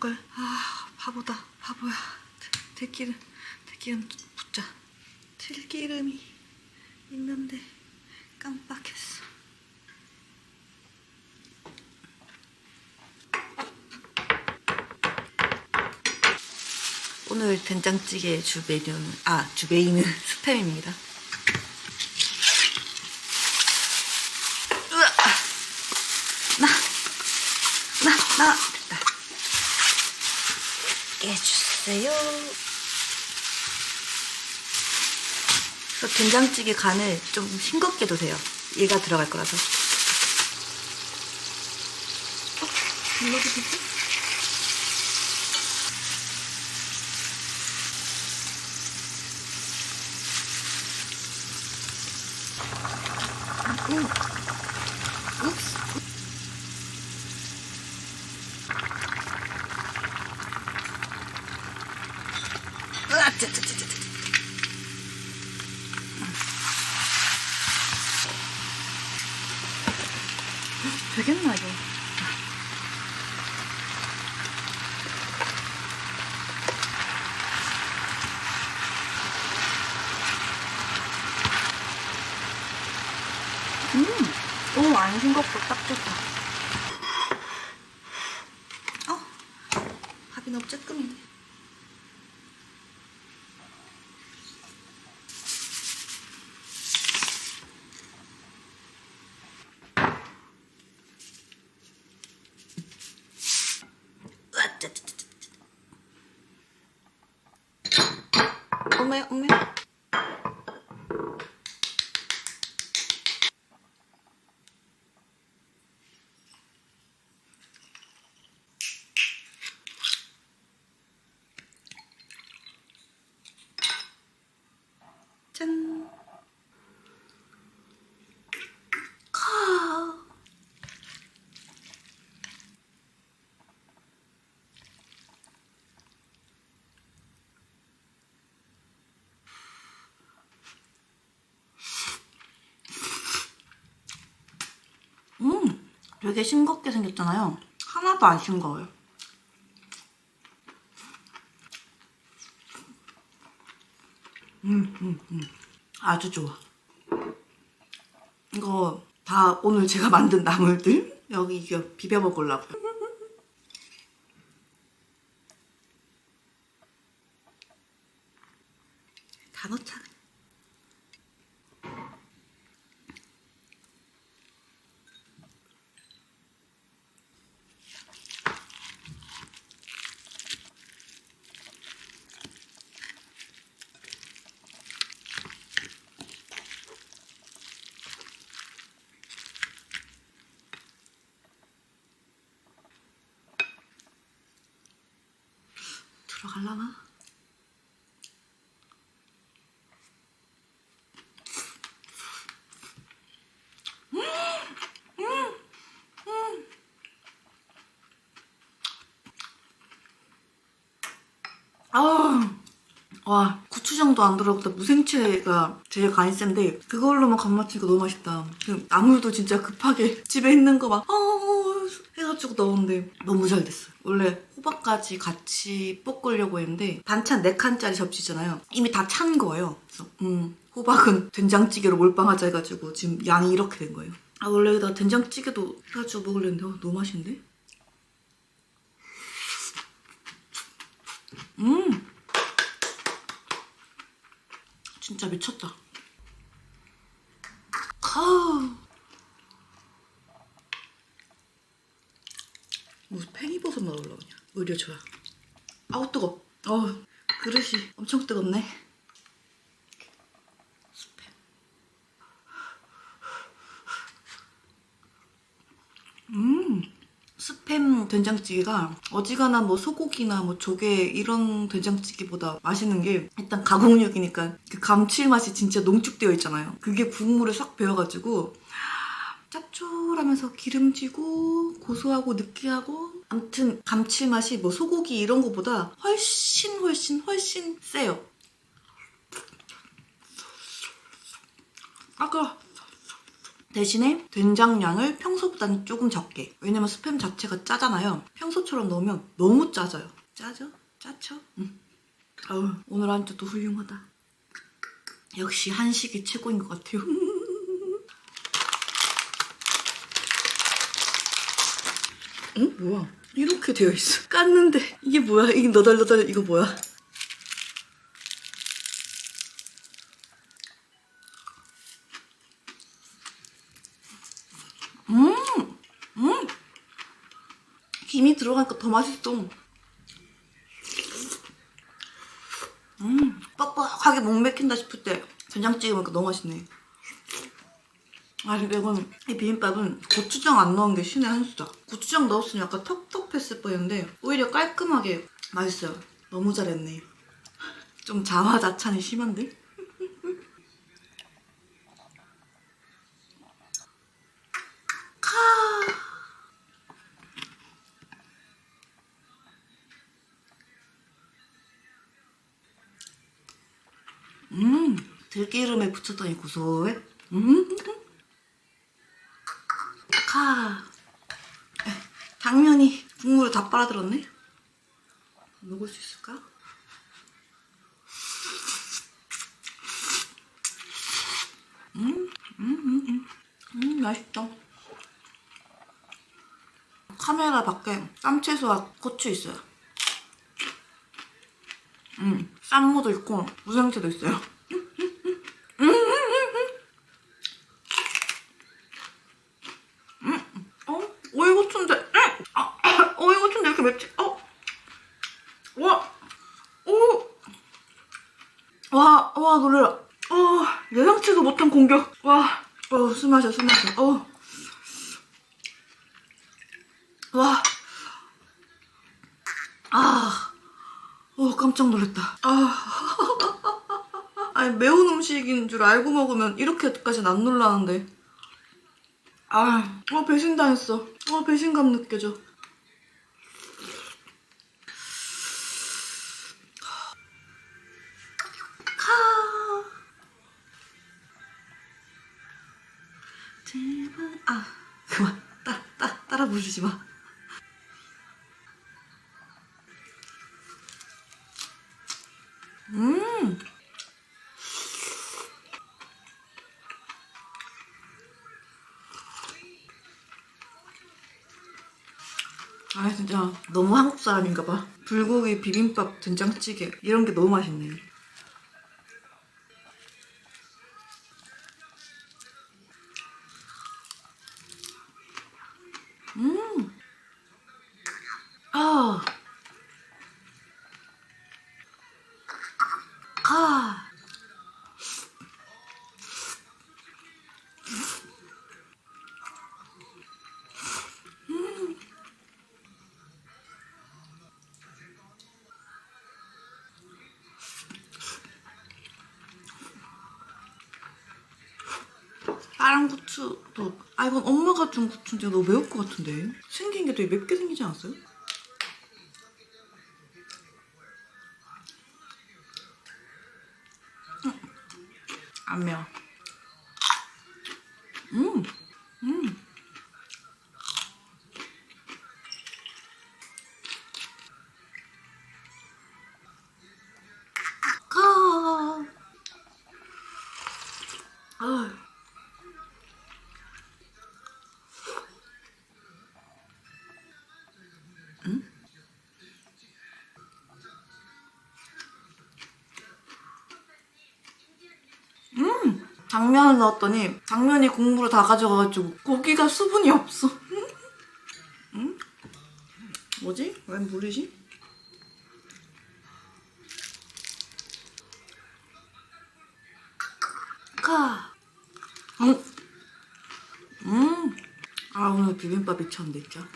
걸. 아, 바보다. 바보야. 들기름 붓자. 들기름이 있는데 깜빡했어. 오늘 된장찌개 주 메뉴는, 주 메인은 스팸입니다. 으아! 됐다. 깨주세요. 그래서 된장찌개 간을 좀 싱겁게 두세요. 얘가 들어갈 거라서. 눌러도 되지? 읍스. 으아, 되겠나 이거? 너무 안 싱겁고 딱 좋다. 밥이 너무 쬐끔이네. 엄마야. 짠. 되게 싱겁게 생겼잖아요. 하나도 안 싱거워요. 아주 좋아. 이거 다 오늘 제가 만든 나물들 여기 이거 비벼 먹으려고요. 다 넣자. 들어갈라나? 와, 고추장도 안 들어가다 무생채가 제일 간이 센데 그걸로만 간 맞추니까 너무 맛있다. 나물도 진짜 급하게 집에 있는 거 막 해가지고 넣었는데 너무 잘 됐어요. 원래 호박까지 같이 볶으려고 했는데 반찬 4칸짜리 접시잖아요. 이미 다 찬 거예요. 그래서 호박은 된장찌개로 몰빵하자 해가지고 지금 양이 이렇게 된 거예요. 원래 나 된장찌개도 해가지고 먹으려 했는데 너무 맛있는데? 진짜 미쳤다. 무슨 팽이버섯 먹으려고 그냥. 오히려 좋아. 아우 뜨거. 그릇이 엄청 뜨겁네. 스팸 된장찌개가 어지간한 뭐 소고기나 뭐 조개 이런 된장찌개보다 맛있는 게 일단 가공육이니까 그 감칠맛이 진짜 농축되어 있잖아요. 그게 국물에 싹 배어가지고 짭조름하면서 기름지고 고소하고 느끼하고 아무튼 감칠맛이 뭐 소고기 이런 거보다 훨씬 세요. 아까 대신에 된장량을 평소보다는 조금 적게. 왜냐면 스팸 자체가 짜잖아요. 평소처럼 넣으면 너무 짜져요. 짜죠? 짜죠? 아우, 오늘 안주도 훌륭하다. 역시 한식이 최고인 것 같아요. 응? 뭐야? 이렇게 되어 있어. 깠는데 이게 뭐야? 이게 너덜너덜 이거 뭐야? 김이 들어가니까 더 맛있어. 뻑뻑하게 목 맥힌다 싶을 때 된장찌개 먹으니까 너무 맛있네. 아, 근데 이건 이 비빔밥은 고추장 안 넣은 게 신의 한 수다. 고추장 넣었으면 약간 텁텁했을 뻔했는데 오히려 깔끔하게 맛있어요. 너무 잘했네. 좀 자화자찬이 심한데? 들기름에 부쳤더니 고소해. 카. 당면이 국물을 다 빨아들었네? 먹을 수 있을까? 맛있다. 카메라 밖에 쌈채소와 고추 있어요. 쌈무도 있고 무생채도 있어요. 오이고추인데, 오이고추인데 이렇게 맵지? 와, 오, 와, 놀래라. 예상치도 못한 공격. 와, 술 마셔. 와, 깜짝 놀랐다. 아니, 매운 음식인 줄 알고 먹으면 이렇게까지는 안 놀라는데. 배신당했어. 배신감 느껴져. 제발, 그만. 따라 부르지 마. 진짜 너무 한국 사람인가 봐. 불고기 비빔밥 된장찌개 이런 게 너무 맛있네. 아, 아. 다른 고추도 이건 엄마가 준 고추인데 너무 매울 것 같은데 생긴 게 되게 맵게 생기지 않았어요? 안 매워. 음. 가. 아. 당면을 넣었더니 당면이 국물을 다 가져가가지고 고기가 수분이 없어. 뭐지? 왜 물리지? 가. 오늘 비빔밥 미쳤는데 진짜.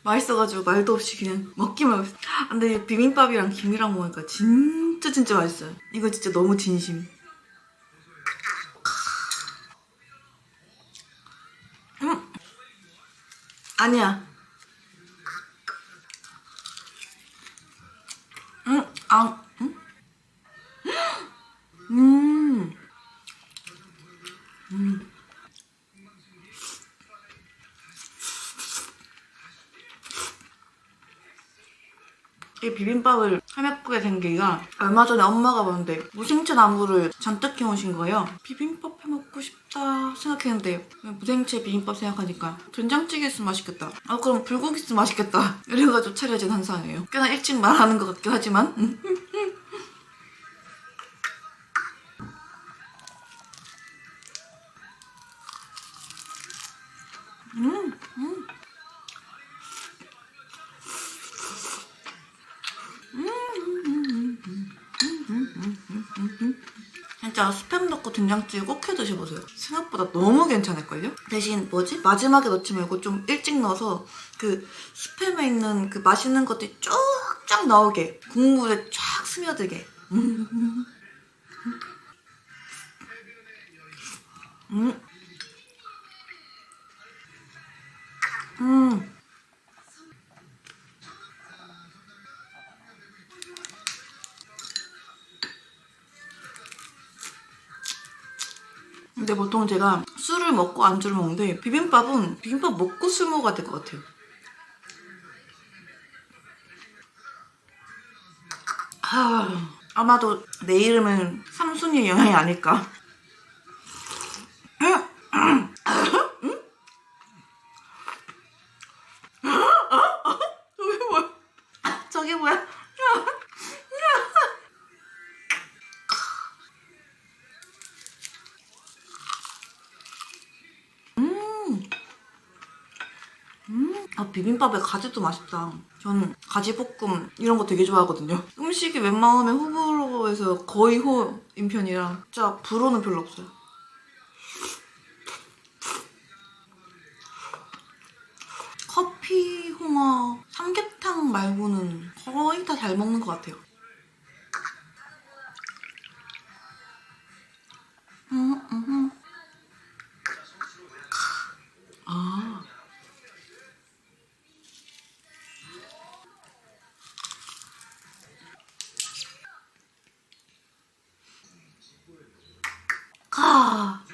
맛있어가지고 말도 없이 그냥 먹기만 했어. 근데 비빔밥이랑 김이랑 먹으니까 진짜 맛있어요. 이거 진짜 너무 진심. 아니야. 아, 응? 음. 이 비빔밥을 해먹게 된 계기가 얼마 전에 엄마가 봤는데 무생채 나물을 잔뜩 해오신 거예요. 비빔밥 해먹고 싶다 생각했는데 무생채 비빔밥 생각하니까 된장찌개 있으면 맛있겠다. 아 그럼 불고기 있으면 맛있겠다. 이래가지고 차려진 한상이에요. 꽤나 일찍 말하는 것 같긴 하지만 진짜 스팸 넣고 된장찌개 꼭 해 드셔보세요. 생각보다 너무 괜찮을걸요? 대신 뭐지? 마지막에 넣지 말고 좀 일찍 넣어서 그 스팸에 있는 그 맛있는 것들이 쫙쫙 나오게 국물에 쫙 스며들게. 음. 음. 근데 보통 제가 술을 먹고 안주를 먹는데 비빔밥은 비빔밥 먹고 술 먹어야 될 것 같아요. 아마도 내 이름은 삼순이의 영향이 아닐까. 저게 뭐야? 저게 뭐야? 아, 비빔밥에 가지도 맛있다. 저는 가지볶음 이런 거 되게 좋아하거든요. 음식이 웬만하면 호불호에서 거의 호인 편이라 진짜 불호는 별로 없어요. 커피, 홍어, 삼계탕 말고는 거의 다 잘 먹는 것 같아요. 아, 가.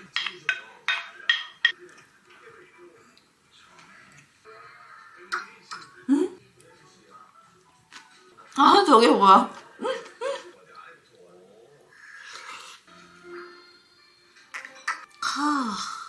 아, 저게 뭐야? 가.